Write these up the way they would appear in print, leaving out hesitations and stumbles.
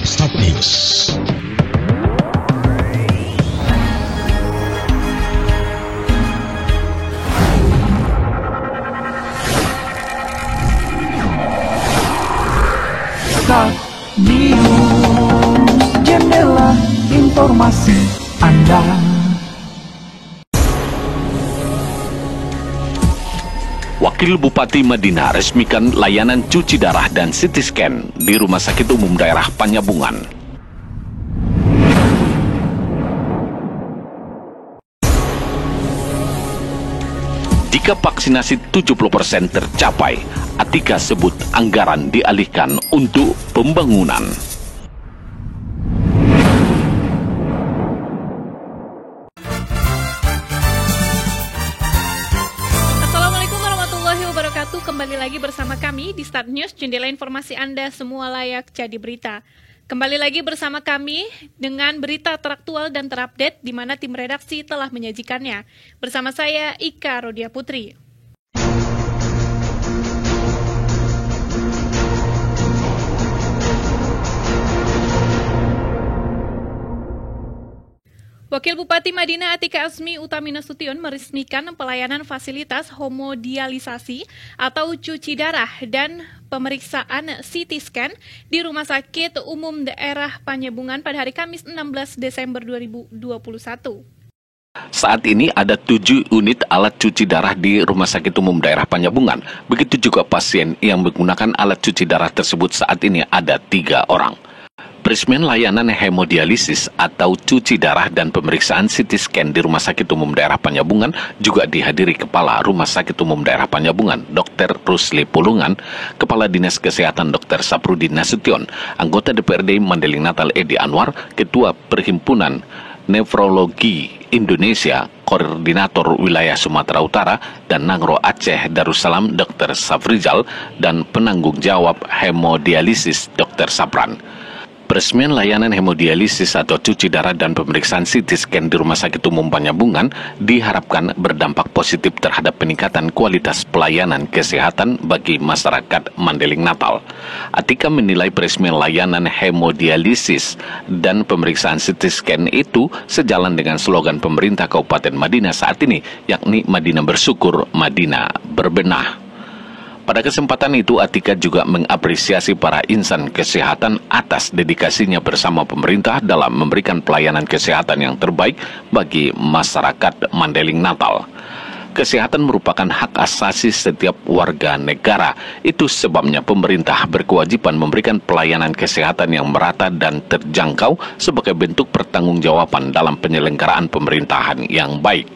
Start News. Start News, jendela informasi Anda. Wakil Bupati Madinah resmikan layanan cuci darah dan CT scan di Rumah Sakit Umum Daerah Panyabungan. Jika vaksinasi 70% tercapai, Atika sebut anggaran dialihkan untuk pembangunan. Kembali lagi bersama kami di Start News, jendela informasi Anda semua layak jadi berita. Kembali lagi bersama kami dengan berita teraktual dan terupdate di mana tim redaksi telah menyajikannya. Bersama saya Ika Rodia Putri. Wakil Bupati Madinah Atika Azmi Utami Nasution meresmikan pelayanan fasilitas hemodialisasi atau cuci darah dan pemeriksaan CT scan di Rumah Sakit Umum Daerah Panyabungan pada hari Kamis 16 Desember 2021. Saat ini ada 7 unit alat cuci darah di Rumah Sakit Umum Daerah Panyabungan. Begitu juga pasien yang menggunakan alat cuci darah tersebut saat ini ada 3 orang. Peresmian layanan hemodialisis atau cuci darah dan pemeriksaan CT scan di Rumah Sakit Umum Daerah Panyabungan juga dihadiri Kepala Rumah Sakit Umum Daerah Panyabungan, Dr. Rusli Pulungan, Kepala Dinas Kesehatan Dr. Saprudin Nasution, Anggota DPRD Mandeling Natal Edi Anwar, Ketua Perhimpunan Nefrologi Indonesia, Koordinator Wilayah Sumatera Utara, dan Nangro Aceh Darussalam Dr. Safrizal, dan Penanggung Jawab Hemodialisis Dr. Sapran. Peresmian layanan hemodialisis atau cuci darah dan pemeriksaan CT scan di Rumah Sakit Umum Panyabungan diharapkan berdampak positif terhadap peningkatan kualitas pelayanan kesehatan bagi masyarakat Mandeling Natal. Atika menilai peresmian layanan hemodialisis dan pemeriksaan CT scan itu sejalan dengan slogan pemerintah Kabupaten Madinah saat ini, yakni Madinah Bersyukur, Madinah Berbenah. Pada kesempatan itu, Atika juga mengapresiasi para insan kesehatan atas dedikasinya bersama pemerintah dalam memberikan pelayanan kesehatan yang terbaik bagi masyarakat Mandeling Natal. Kesehatan merupakan hak asasi setiap warga negara. Itu sebabnya pemerintah berkewajiban memberikan pelayanan kesehatan yang merata dan terjangkau sebagai bentuk pertanggungjawaban dalam penyelenggaraan pemerintahan yang baik.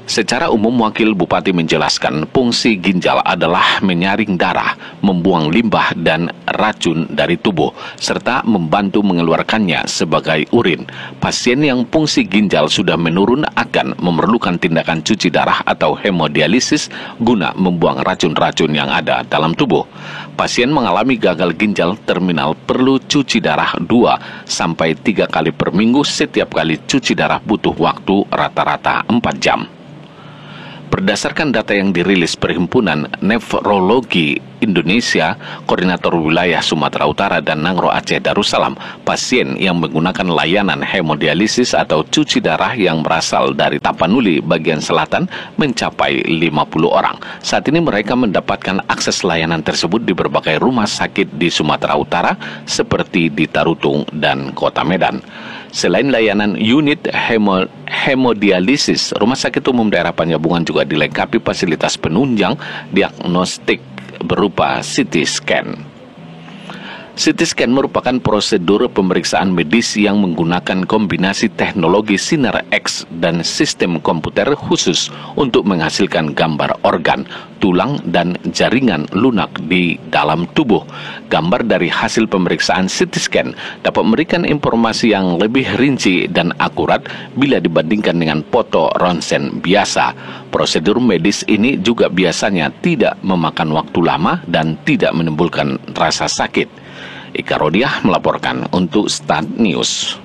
Secara umum, Wakil Bupati menjelaskan fungsi ginjal adalah menyaring darah, membuang limbah dan racun dari tubuh, serta membantu mengeluarkannya sebagai urin. Pasien yang fungsi ginjal sudah menurun akan memerlukan tindakan cuci darah atau hemodialisis guna membuang racun-racun yang ada dalam tubuh. Pasien mengalami gagal ginjal terminal perlu cuci darah 2-3 kali per minggu. Setiap kali cuci darah butuh waktu rata-rata 4 jam. Berdasarkan data yang dirilis Perhimpunan Nefrologi Indonesia, Koordinator Wilayah Sumatera Utara dan Nangro Aceh Darussalam, pasien yang menggunakan layanan hemodialisis atau cuci darah yang berasal dari Tapanuli bagian selatan mencapai 50 orang. Saat ini mereka mendapatkan akses layanan tersebut di berbagai rumah sakit di Sumatera Utara seperti di Tarutung dan Kota Medan. Selain layanan unit hemodialisis, Rumah Sakit Umum Daerah Panyabungan juga dilengkapi fasilitas penunjang diagnostik berupa CT scan. CT scan merupakan prosedur pemeriksaan medis yang menggunakan kombinasi teknologi sinar X dan sistem komputer khusus untuk menghasilkan gambar organ, tulang, dan jaringan lunak di dalam tubuh. Gambar dari hasil pemeriksaan CT scan dapat memberikan informasi yang lebih rinci dan akurat bila dibandingkan dengan foto ronsen biasa. Prosedur medis ini juga biasanya tidak memakan waktu lama dan tidak menimbulkan rasa sakit. Ika Rodiah melaporkan untuk Start News.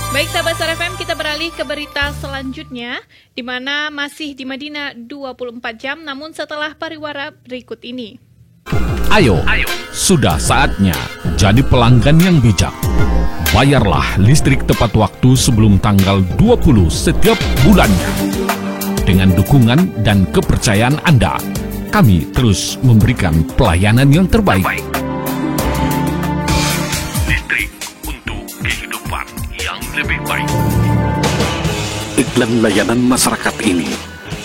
Baik sahabat Star FM, kita beralih beralih ke berita selanjutnya, di mana masih di Madinah 24 jam, namun setelah pariwara berikut ini. Ayo, sudah saatnya jadi pelanggan yang bijak. Bayarlah listrik tepat waktu sebelum tanggal 20 setiap bulannya. Dengan dukungan dan kepercayaan Anda, kami terus memberikan pelayanan yang terbaik. Listrik untuk kehidupan yang lebih baik. Iklan layanan masyarakat ini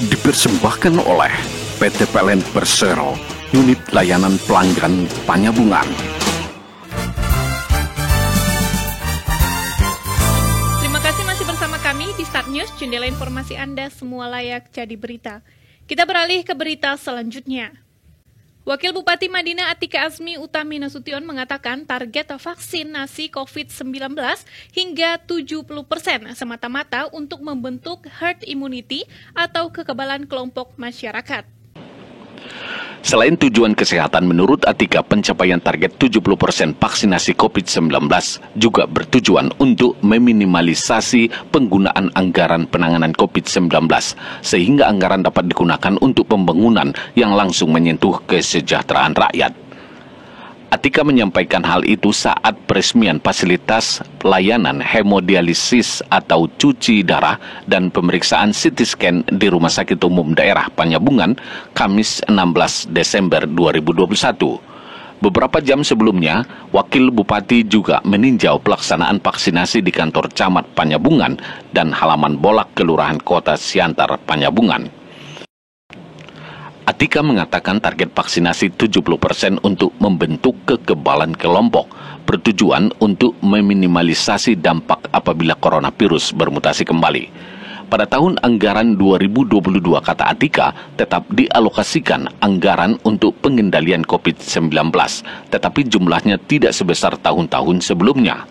dipersembahkan oleh PT PLN Persero, Unit Layanan Pelanggan Panyabungan. Terima kasih masih bersama kami di Start News, jendela informasi Anda semua layak jadi berita. Kita beralih ke berita selanjutnya. Wakil Bupati Madinah Atika Azmi Utami Nasution mengatakan target vaksinasi COVID-19 hingga 70% semata-mata untuk membentuk herd immunity atau kekebalan kelompok masyarakat. Selain tujuan kesehatan, menurut Atika, pencapaian target 70% vaksinasi COVID-19 juga bertujuan untuk meminimalisasi penggunaan anggaran penanganan COVID-19, sehingga anggaran dapat digunakan untuk pembangunan yang langsung menyentuh kesejahteraan rakyat. Atika menyampaikan hal itu saat peresmian fasilitas layanan hemodialisis atau cuci darah dan pemeriksaan CT scan di Rumah Sakit Umum Daerah Panyabungan, Kamis 16 Desember 2021. Beberapa jam sebelumnya, Wakil Bupati juga meninjau pelaksanaan vaksinasi di kantor Camat Panyabungan dan halaman Bolak Kelurahan Kota Siantar Panyabungan. Atika mengatakan target vaksinasi 70% untuk membentuk kekebalan kelompok, bertujuan untuk meminimalisasi dampak apabila coronavirus bermutasi kembali. Pada tahun anggaran 2022, kata Atika, tetap dialokasikan anggaran untuk pengendalian COVID-19, tetapi jumlahnya tidak sebesar tahun-tahun sebelumnya.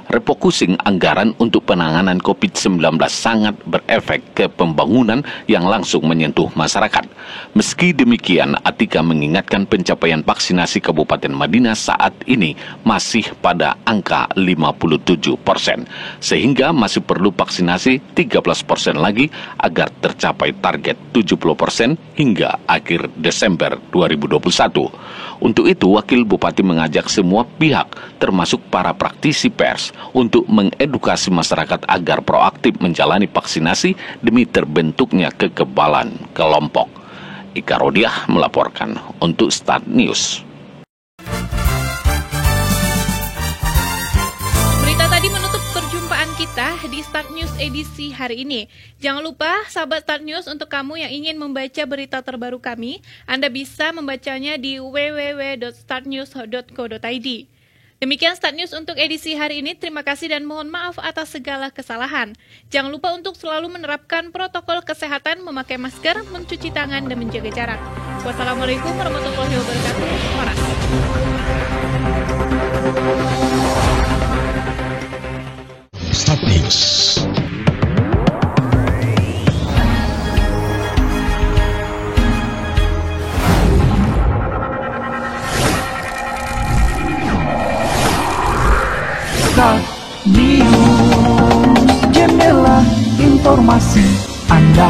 Refocusing anggaran untuk penanganan COVID-19 sangat berefek ke pembangunan yang langsung menyentuh masyarakat. Meski demikian, Atika mengingatkan pencapaian vaksinasi Kabupaten Madinah saat ini masih pada angka 57%, sehingga masih perlu vaksinasi 13% lagi agar tercapai target 70% hingga akhir Desember 2021. Untuk itu, Wakil Bupati mengajak semua pihak, termasuk para praktisi pers, untuk mengedukasi masyarakat agar proaktif menjalani vaksinasi demi terbentuknya kekebalan kelompok. Ika Rodiah melaporkan untuk Start News. Berita tadi menutup perjumpaan kita di Start News edisi hari ini. Jangan lupa, sahabat Start News, untuk kamu yang ingin membaca berita terbaru kami, Anda bisa membacanya di www.startnews.co.id. Demikian Start News untuk edisi hari ini. Terima kasih dan mohon maaf atas segala kesalahan. Jangan lupa untuk selalu menerapkan protokol kesehatan, memakai masker, mencuci tangan, dan menjaga jarak. Wassalamualaikum warahmatullahi wabarakatuh. Start News. Start News, jendela informasi Anda.